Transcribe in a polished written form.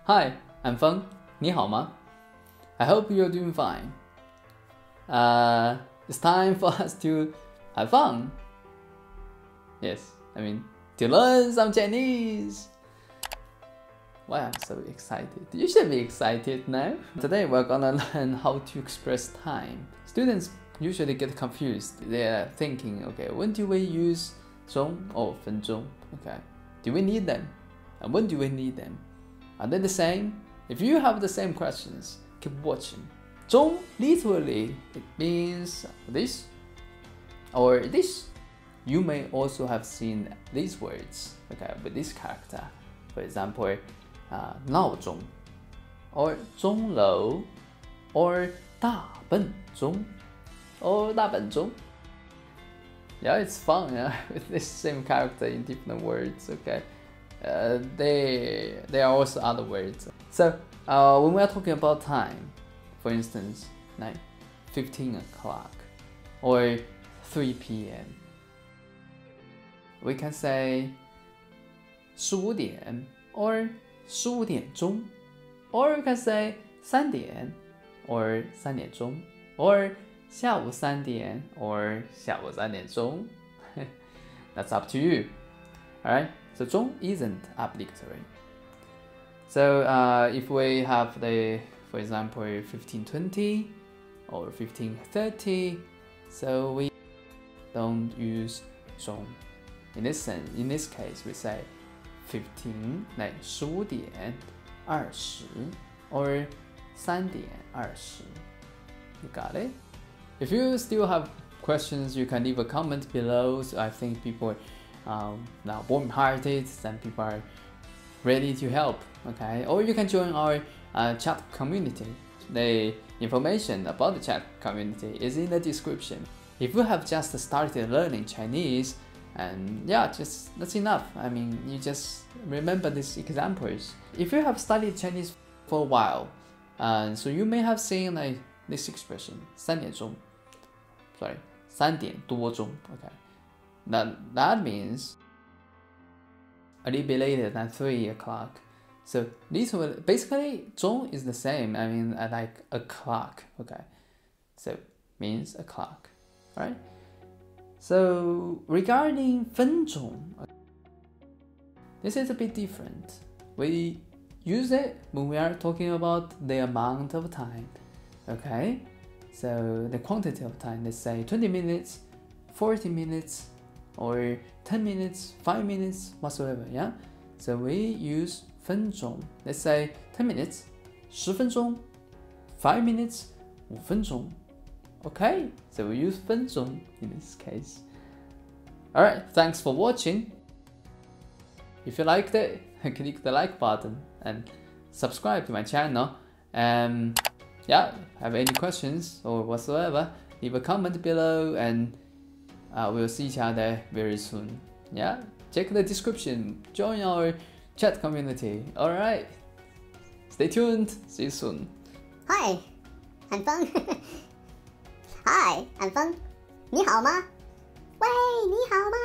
Hi, I'm Feng. 你好吗? I hope you're doing fine. It's time for us to have fun. Yes, I mean, to learn some Chinese. Wow, I'm so excited. You should be excited now. Today we're gonna learn how to express time. Students usually get confused. They're thinking, okay, when do we use 钟 or 分钟? Okay, do we need them? And when do we need them? Are they the same? If you have the same questions, keep watching. 钟 literally it means this or this. You may also have seen these words, okay, with this character. For example, 闹钟 or 钟楼 or 大笨钟 or 大本钟. Yeah, it's fun, yeah, with this same character in different words, okay. There are also other words. So when we are talking about time, for instance, like 15 o'clock or 3 p.m. we can say 15点 or 15点钟 or we can say 3点 or 3点钟 or 下午3点 or 下午3点钟. That's up to you. Alright, so 钟 isn't obligatory. So if we have for example, 15:20 or 15:30, so we don't use 钟. In this case, we say 15, like 15点20 or 3点20. You got it? If you still have questions, you can leave a comment below. So I think people now warm-hearted and people are ready to help. Okay, or you can join our chat community. The information about the chat community is in the description. If you have just started learning Chinese, and yeah, that's enough. I mean, you just remember these examples. If you have studied Chinese for a while, so you may have seen like this expression 3点钟 sorry 3点多钟 okay, that means a little bit later than 3 o'clock. So this will basically 钟 is the same, I mean like a clock, okay, so means a clock. Alright, so regarding 分钟, this is a bit different. We use it when we are talking about the amount of time. Okay, so the quantity of time, let's say 20 minutes, 40 minutes, or 10 minutes, 5 minutes, whatsoever, yeah? So we use 分钟. Let's say 10 minutes, 10分钟, 5 minutes, 5分钟. Okay, so we use 分钟 in this case. Alright, thanks for watching. If you liked it, click the like button and subscribe to my channel. And yeah, have any questions or whatsoever, leave a comment below and we'll see each other very soon. Yeah, check the description, join our chat community. Alright, stay tuned, see you soon. Hi, I'm Feng. Hi, I'm Feng. 你好吗? 喂，你好吗?